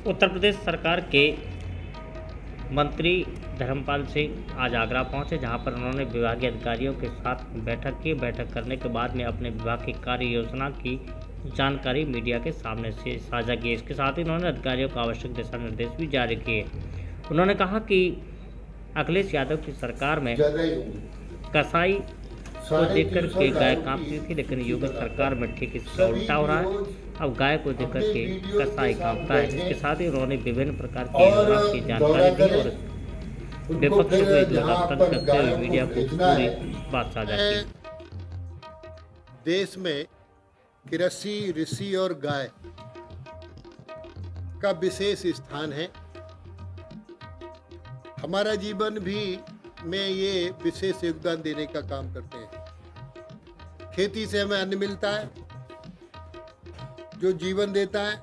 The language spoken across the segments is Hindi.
उत्तर प्रदेश सरकार के मंत्री धर्मपाल सिंह आज आगरा पहुंचे, जहां पर उन्होंने विभागीय अधिकारियों के साथ बैठक करने के बाद में अपने विभाग की कार्य योजना की जानकारी मीडिया के सामने से साझा की। इसके साथ ही उन्होंने अधिकारियों को आवश्यक दिशा निर्देश भी जारी किए। उन्होंने कहा कि अखिलेश यादव की सरकार में कसाई को देखकर के गाय कांपती थी, लेकिन योगी सरकार में ठीक इसका उल्टा हो रहा है। अब गाय को देखकर के कसाई कांपता है। इसके साथ ही उन्होंने विभिन्न प्रकार की योजना की जानकारी दी और विपक्ष को तंग करते हुए मीडिया को पूरी बात साझा की। देश में कृषि, ऋषि और गाय का विशेष स्थान है। हमारा जीवन भी में ये विशेष योगदान देने का काम करते हैं। खेती से हमें अन्न मिलता है जो जीवन देता है,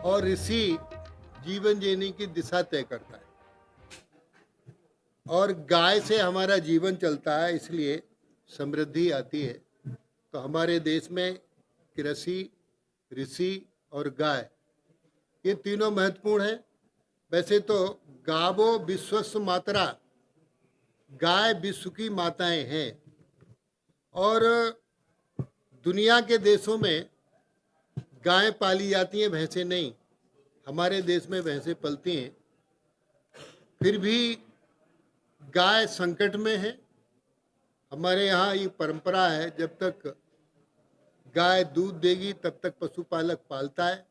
और ऋषि जीवन जीने की दिशा तय करता है, और गाय से हमारा जीवन चलता है, इसलिए समृद्धि आती है। तो हमारे देश में कृषि, ऋषि और गाय ये तीनों महत्वपूर्ण हैं। वैसे तो गावो विश्वस्व मातरा, गाय विश्व की माताएं हैं, और दुनिया के देशों में गाय पाली जाती हैं, भैंसें नहीं। हमारे देश में भैंसें पलती हैं, फिर भी गाय संकट में है। हमारे यहाँ ये परंपरा है, जब तक गाय दूध देगी तब तक पशुपालक पालता है,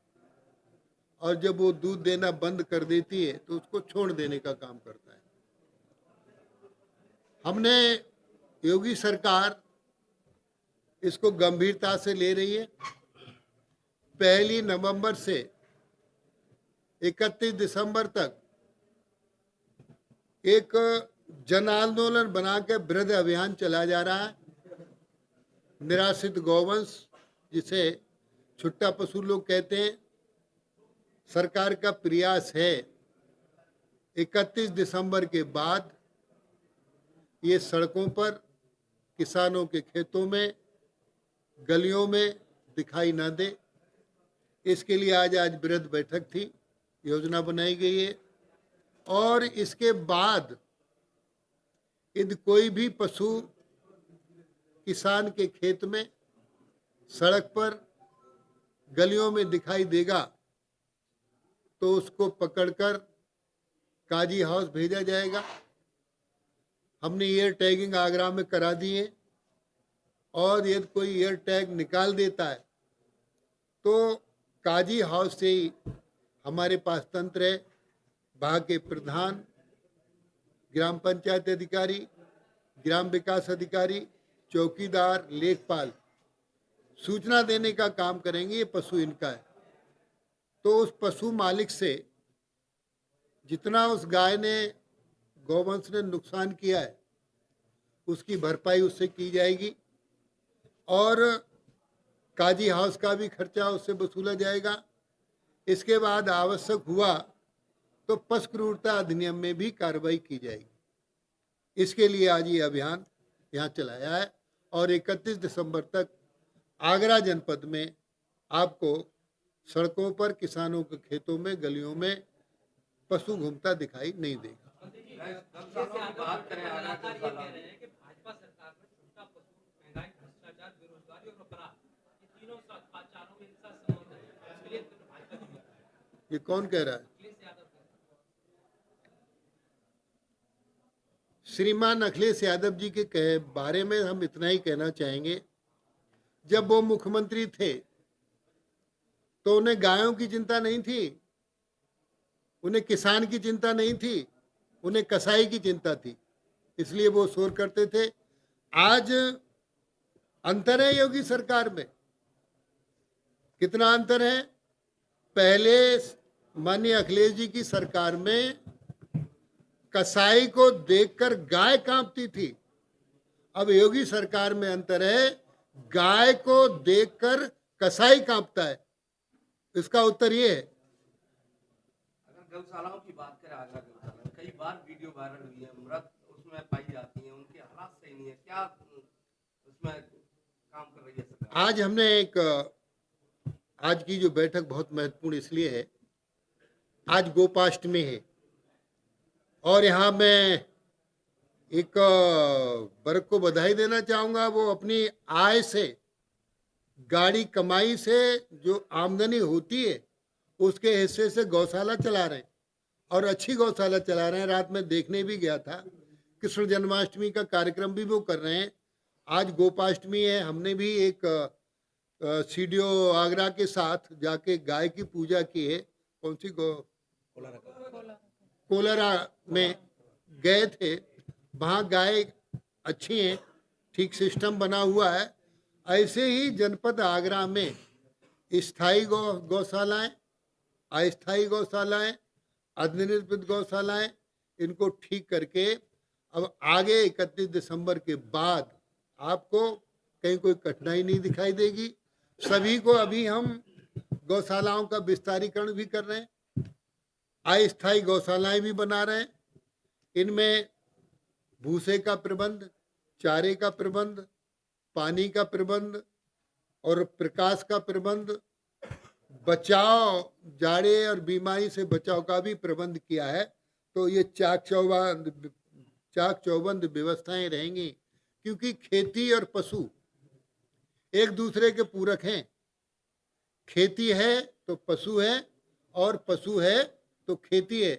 और जब वो दूध देना बंद कर देती है तो उसको छोड़ देने का काम करता है। हमने योगी सरकार इसको गंभीरता से ले रही है। 1 नवंबर से 31 दिसंबर तक एक जन आंदोलन बना के वृहद अभियान चला जा रहा है। निराश्रित गौवंश, जिसे छुट्टा पशु लोग कहते हैं, सरकार का प्रयास है 31 दिसंबर के बाद ये सड़कों पर, किसानों के खेतों में, गलियों में दिखाई ना दे। इसके लिए आज वृहद बैठक थी, योजना बनाई गई है। और इसके बाद यदि कोई भी पशु किसान के खेत में, सड़क पर, गलियों में दिखाई देगा तो उसको पकड़कर काजी हाउस भेजा जाएगा। हमने ईयर टैगिंग आगरा में करा दी है, और यदि कोई ईयर टैग निकाल देता है तो काजी हाउस से ही हमारे पास तंत्र है। वहाँ के प्रधान, ग्राम पंचायत अधिकारी, ग्राम विकास अधिकारी, चौकीदार, लेखपाल सूचना देने का काम करेंगे, ये पशु इनका है। तो उस पशु मालिक से जितना उस गाय ने, गौवंश ने नुकसान किया है, उसकी भरपाई उससे की जाएगी, और काजी हाउस का भी खर्चा उससे वसूला जाएगा। इसके बाद आवश्यक हुआ तो पशु क्रूरता अधिनियम में भी कार्रवाई की जाएगी। इसके लिए आज ये अभियान यहाँ चलाया है, और 31 दिसंबर तक आगरा जनपद में आपको सड़कों पर, किसानों के खेतों में, गलियों में पशु घूमता दिखाई नहीं देगा। ये कौन कह रहा है? श्रीमान अखिलेश यादव जी के बारे में हम इतना ही कहना चाहेंगे, जब वो मुख्यमंत्री थे तो उन्हें गायों की चिंता नहीं थी, उन्हें किसान की चिंता नहीं थी, उन्हें कसाई की चिंता थी, इसलिए वो शोर करते थे। आज अंतर है योगी सरकार में। कितना अंतर है? पहले माननीय अखिलेश जी की सरकार में कसाई को देखकर गाय कांपती थी। अब योगी सरकार में अंतर है, गाय को देखकर कसाई कांपता है। इसका उत्तर ये है। अगर गौशालाओं की बात करें, आगरा गौशाला कई बार वीडियो वायरल हुई है, मृत उसमें पाई जाती है, उनके हालात सही नहीं है, क्या उसमें काम कर रही है सरकार? आज की जो बैठक बहुत महत्वपूर्ण इसलिए है आज गोपाष्टमी है और यहाँ मैं एक वर्ग को बधाई देना चाहूँगा। वो अपनी आय से, गाड़ी कमाई से जो आमदनी होती है उसके हिस्से से गौशाला चला रहे हैं और अच्छी गौशाला चला रहे हैं। रात में देखने भी गया था, कृष्ण जन्माष्टमी का कार्यक्रम भी वो कर रहे हैं। आज गोपाष्टमी है, हमने भी एक सीडीओ आगरा के साथ जाके गाय की पूजा की है। कौन सी कोलारा में गए थे, वहाँ गाय अच्छी हैं, ठीक सिस्टम बना हुआ है। ऐसे ही जनपद आगरा में स्थायी गौशालाएं, अस्थायी गौशालाएं, अधिनिर्मित गौशालाएं, इनको ठीक करके अब आगे 31 दिसंबर के बाद आपको कहीं कोई कठिनाई नहीं दिखाई देगी। सभी को अभी हम गौशालाओं का विस्तारीकरण भी कर रहे हैं, अस्थायी गौशालाएं भी बना रहे हैं। इनमें भूसे का प्रबंध, चारे का प्रबंध, पानी का प्रबंध और प्रकाश का प्रबंध, बचाव, जाड़े और बीमारी से बचाव का भी प्रबंध किया है। तो ये चाक चौबंद व्यवस्थाएं रहेंगी, क्योंकि खेती और पशु एक दूसरे के पूरक हैं। खेती है तो पशु है और पशु है तो खेती है।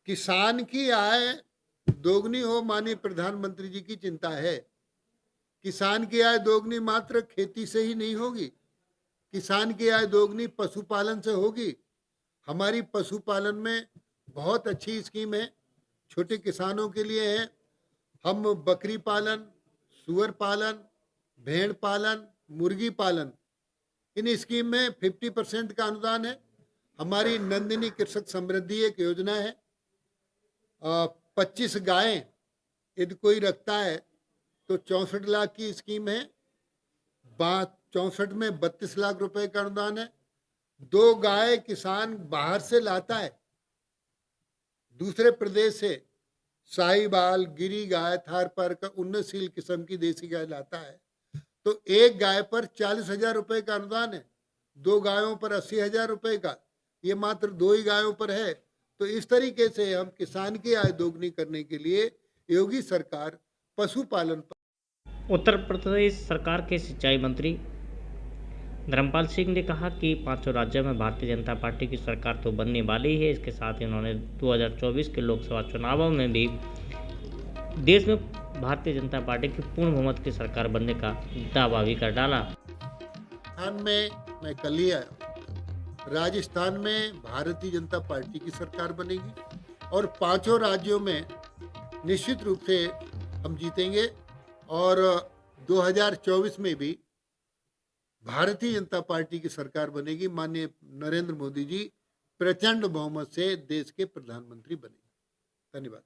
किसान की आय दोगुनी हो, माननीय प्रधानमंत्री जी की चिंता है। किसान की आय दोगुनी मात्र खेती से ही नहीं होगी, किसान की आय दोगुनी पशुपालन से होगी। हमारी पशुपालन में बहुत अच्छी स्कीम है, छोटे किसानों के लिए है। हम बकरी पालन, सुअर पालन, भेड़ पालन, मुर्गी पालन, इन स्कीम में 50% का अनुदान है। हमारी नंदिनी कृषक समृद्धि एक योजना है। 25 गायें यदि कोई रखता है तो 64 लाख की स्कीम है। 64 में 32 लाख रुपए का अनुदान है। 2 गाय किसान बाहर से लाता है, दूसरे प्रदेश से साहिवाल, गिरी गाय, थारपारकर उन्नतशील किस्म की देसी गाय लाता है, तो एक गाय पर 40,000 रुपए का अनुदान है। 2 गायों पर 80,000 रुपए का, ये मात्र 2 ही गायों पर है। तो इस तरीके से हम किसान की आय दोगुनी करने के लिए योगी सरकार पशुपालन पर। उत्तर प्रदेश सरकार के सिंचाई मंत्री धर्मपाल सिंह ने कहा कि 5 राज्यों में भारतीय जनता पार्टी की सरकार तो बनने वाली है। इसके साथ ही उन्होंने 2024 के लोकसभा चुनावों में भी देश में भारतीय जनता पार्टी की पूर्ण बहुमत की सरकार बनने का दावा भी कर डाला। राजस्थान में मैं कल ही आया, राजस्थान में भारतीय जनता पार्टी की सरकार बनेगी और 5 राज्यों में निश्चित रूप से हम जीतेंगे और 2024 में भी भारतीय जनता पार्टी की सरकार बनेगी। माननीय नरेंद्र मोदी जी प्रचंड बहुमत से देश के प्रधानमंत्री बनेंगे। धन्यवाद।